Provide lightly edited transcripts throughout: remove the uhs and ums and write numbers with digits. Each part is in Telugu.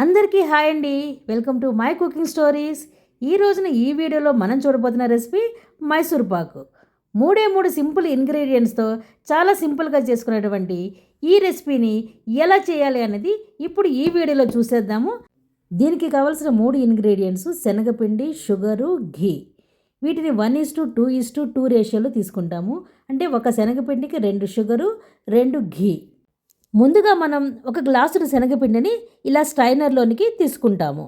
అందరికీ హాయ్ అండి. Welcome to my cooking stories. ఈ రోజున ఈ వీడియోలో మనం చూడబోతున్న రెసిపీ మైసూర్ పాకు. మూడు సింపుల్ ఇంగ్రీడియంట్స్తో చాలా సింపుల్గా చేసుకునేటువంటి ఈ రెసిపీని ఎలా చేయాలి అనేది ఇప్పుడు ఈ వీడియోలో చూసేద్దాము. దీనికి కావాల్సిన 3 ఇంగ్రీడియంట్స్ శనగపిండి, షుగరు, ఘీ. వీటిని 1:2:2 రేషియోలో తీసుకుంటాము. అంటే ఒక శనగపిండికి 2 షుగరు, 2 ఘీ. ముందుగా మనం ఒక గ్లాసుడు శనగపిండిని ఇలా స్ట్రైనర్లోనికి తీసుకుంటాము.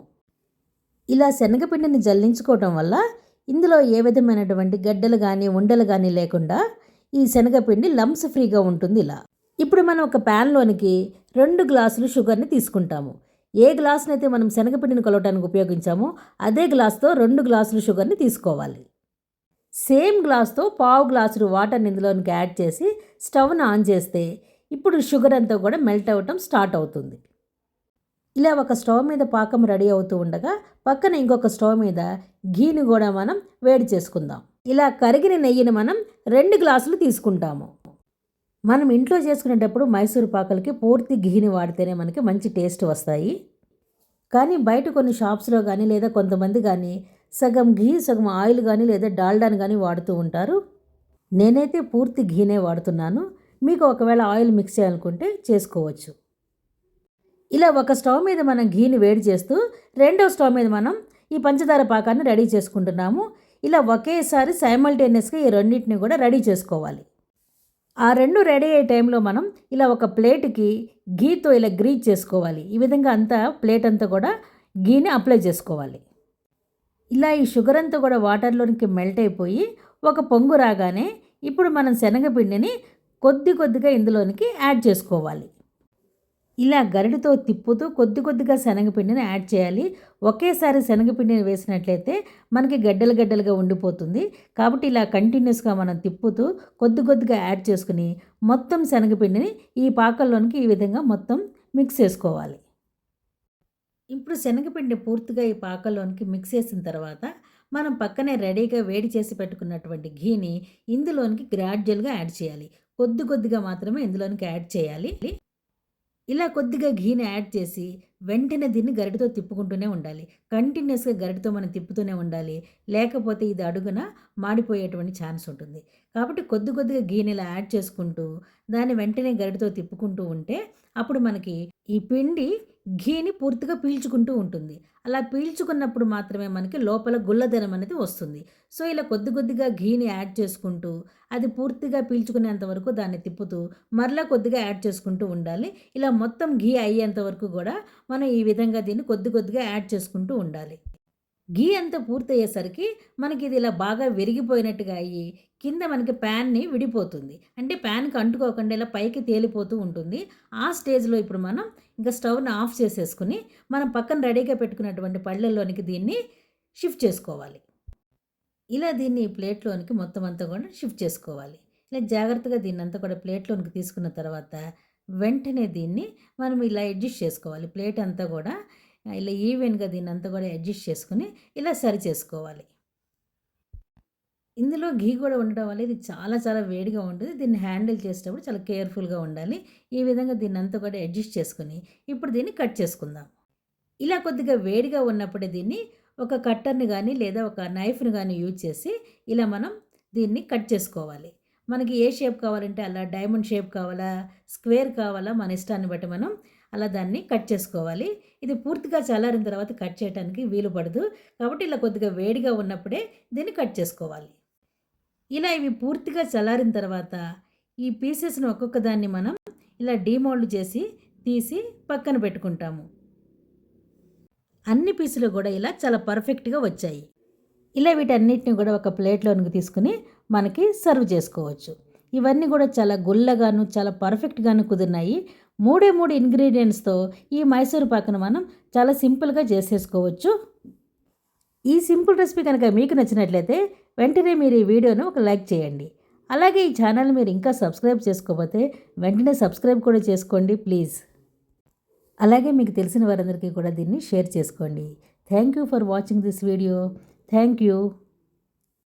ఇలా శనగపిండిని జల్లించుకోవటం వల్ల ఇందులో ఏ విధమైనటువంటి గడ్డలు కానీ ఉండలు కానీ లేకుండా ఈ శనగపిండి లంప్స్ ఫ్రీగా ఉంటుంది. ఇప్పుడు మనం ఒక ప్యాన్లోనికి 2 గ్లాసులు షుగర్ని తీసుకుంటాము. ఏ గ్లాసునైతే మనం శనగపిండిని కొలవడానికి ఉపయోగించామో అదే గ్లాస్తో 2 గ్లాసులు షుగర్ని తీసుకోవాలి. సేమ్ గ్లాస్తో 1/2 గ్లాసులు వాటర్ని ఇందులోనికి యాడ్ చేసి స్టవ్ను ఆన్ చేస్తే ఇప్పుడు షుగర్ అంతా కూడా మెల్ట్ అవ్వటం స్టార్ట్ అవుతుంది. ఇలా ఒక స్టవ్ మీద పాకం రెడీ అవుతూ ఉండగా పక్కన ఇంకొక స్టవ్ మీద ఘీని కూడా మనం వేడి చేసుకుందాం. ఇలా కరిగిన నెయ్యిని మనం 2 గ్లాసులు తీసుకుంటాము. మనం ఇంట్లో చేసుకునేటప్పుడు మైసూర్ పాకలకి పూర్తి ఘీని వాడితేనే మనకి మంచి టేస్ట్ వస్తాయి. కానీ బయట కొన్ని షాప్స్లో కానీ లేదా కొంతమంది కానీ సగం ఘీ సగం ఆయిల్ కానీ లేదా డాల్డాని కానీ వాడుతూ ఉంటారు. నేనైతే పూర్తి ఘీనే వాడుతున్నాను. మీకు ఒకవేళ ఆయిల్ మిక్స్ చేయాలనుకుంటే చేసుకోవచ్చు. ఇలా ఒక స్టవ్ మీద మనం ఘీని వేడి చేస్తూ రెండో స్టవ్ మీద మనం ఈ పంచదార పాకాన్ని రెడీ చేసుకుంటున్నాము. ఇలా ఒకేసారి సైమల్టేనియస్గా ఈ రెండింటిని కూడా రెడీ చేసుకోవాలి. ఆ రెండు రెడీ అయ్యే టైంలో మనం ఇలా ఒక ప్లేట్కి ఘీతో ఇలా గ్రీజ్ చేసుకోవాలి. ఈ విధంగా అంతా ప్లేట్ అంతా కూడా ఘీని అప్లై చేసుకోవాలి. ఇలా ఈ షుగర్ అంతా కూడా వాటర్లోనికి మెల్ట్ అయిపోయి ఒక పొంగు రాగానే ఇప్పుడు మనం శనగపిండిని కొద్దిగా ఇందులోనికి యాడ్ చేసుకోవాలి. ఇలా గరిటతో తిప్పుతూ కొద్దిగా శనగపిండిని యాడ్ చేయాలి. ఒకేసారి శనగపిండిని వేసినట్లయితే మనకి గడ్డలుగా ఉండిపోతుంది. కాబట్టి ఇలా కంటిన్యూస్గా మనం తిప్పుతూ కొద్దిగా యాడ్ చేసుకుని మొత్తం శనగపిండిని ఈ పాకల్లోనికి ఈ విధంగా మొత్తం మిక్స్ చేసుకోవాలి. ఇప్పుడు శనగపిండి పూర్తిగా ఈ పాకల్లోనికి మిక్స్ చేసిన తర్వాత మనం పక్కనే రెడీగా వేడి చేసి పెట్టుకున్నటువంటి ఘీని ఇందులోనికి గ్రాడ్యువల్గా యాడ్ చేయాలి. కొద్దిగా మాత్రమే ఇందులోనికి యాడ్ చేయాలి. ఇలా కొద్దిగా ఘీని యాడ్ చేసి వెంటనే దీన్ని గరిటతో తిప్పుకుంటూనే ఉండాలి. కంటిన్యూస్గా గరిటతో మనం తిప్పుతూనే ఉండాలి. లేకపోతే ఇది అడుగున మాడిపోయేటువంటి ఛాన్స్ ఉంటుంది. కాబట్టి కొద్దిగా ఘీని ఇలా యాడ్ చేసుకుంటూ దాన్ని వెంటనే గరిటతో తిప్పుకుంటూ ఉంటే అప్పుడు మనకి ఈ పిండి ఘీని పూర్తిగా పీల్చుకుంటూ ఉంటుంది. అలా పీల్చుకున్నప్పుడు మాత్రమే మనకి లోపల గుల్లదనం అనేది వస్తుంది. సో ఇలా కొద్దిగా ఘీని యాడ్ చేసుకుంటూ అది పూర్తిగా పీల్చుకునేంత వరకు దాన్ని తిప్పుతూ మరలా కొద్దిగా యాడ్ చేసుకుంటూ ఉండాలి. ఇలా మొత్తం ఘీ అయ్యేంత వరకు కూడా మనం ఈ విధంగా దీన్ని కొద్దిగా యాడ్ చేసుకుంటూ ఉండాలి. ఘీ అంతా పూర్తయ్యేసరికి మనకి ఇది ఇలా బాగా విరిగిపోయినట్టుగా అయ్యి కింద మనకి ప్యాన్ని విడిపోతుంది. అంటే ప్యాన్కి అంటుకోకుండా ఇలా పైకి తేలిపోతూ ఉంటుంది. ఆ స్టేజ్లో ఇప్పుడు మనం ఇంకా స్టవ్ని ఆఫ్ చేసేసుకుని మనం పక్కన రెడీగా పెట్టుకున్నటువంటి పళ్ళల్లోనికి దీన్ని షిఫ్ట్ చేసుకోవాలి. ఇలా దీన్ని ప్లేట్లోనికి మొత్తం అంతా కూడా షిఫ్ట్ చేసుకోవాలి. ఇలా జాగ్రత్తగా దీన్ని అంతా కూడా ప్లేట్లోనికి తీసుకున్న తర్వాత వెంటనే దీన్ని మనం ఇలా అడ్జస్ట్ చేసుకోవాలి. ప్లేట్ అంతా కూడా ఇలా ఈవెన్గా దీన్ని అంతా కూడా అడ్జస్ట్ చేసుకుని ఇలా సరి చేసుకోవాలి. ఇందులో ఘీ కూడా ఉండడం వల్ల ఇది చాలా వేడిగా ఉంటుంది. దీన్ని హ్యాండిల్ చేసేటప్పుడు చాలా కేర్ఫుల్గా ఉండాలి. ఈ విధంగా దీన్ని అంతా కూడా అడ్జస్ట్ చేసుకుని ఇప్పుడు దీన్ని కట్ చేసుకుందాం. ఇలా కొద్దిగా వేడిగా ఉన్నప్పుడే దీన్ని ఒక కట్టర్ని కానీ లేదా ఒక నైఫ్ని కానీ యూజ్ చేసి ఇలా మనం దీన్ని కట్ చేసుకోవాలి. మనకి ఏ షేప్ కావాలంటే అలా డైమండ్ షేప్ కావాలా, స్క్వేర్ కావాలా, మన ఇష్టాన్ని బట్టి మనం అలా దాన్ని కట్ చేసుకోవాలి. ఇది పూర్తిగా చల్లారిన తర్వాత కట్ చేయడానికి వీలు పడదు. కాబట్టి ఇలా కొద్దిగా వేడిగా ఉన్నప్పుడే దీన్ని కట్ చేసుకోవాలి. ఇలా ఇవి పూర్తిగా చల్లారిన తర్వాత ఈ పీసెస్ని ఒక్కొక్క దాన్ని మనం ఇలా డీమోల్డ్ చేసి తీసి పక్కన పెట్టుకుంటాము. అన్ని పీసులు కూడా ఇలా చాలా పర్ఫెక్ట్గా వచ్చాయి. ఇలా వీటన్నిటిని కూడా ఒక ప్లేట్లోనికి తీసుకుని మనకి సర్వ్ చేసుకోవచ్చు. ఇవన్నీ కూడా చాలా గుల్లగాను చాలా పర్ఫెక్ట్గాను కుదిరినాయి. 3 ఇంగ్రీడియంట్స్తో ఈ మైసూర్ పాకును మనం చాలా సింపుల్గా చేసేసుకోవచ్చు. ఈ సింపుల్ రెసిపీ కనుక మీకు నచ్చినట్లయితే వెంటనే మీరు ఈ వీడియోను ఒక లైక్ చేయండి. అలాగే ఈ ఛానల్ మీరు ఇంకా సబ్స్క్రైబ్ చేసుకోకపోతే వెంటనే సబ్స్క్రైబ్ కూడా చేసుకోండి ప్లీజ్. అలాగే మీకు తెలిసిన వారందరికీ కూడా దీన్ని షేర్ చేసుకోండి. Thank you for watching this video. Thank you.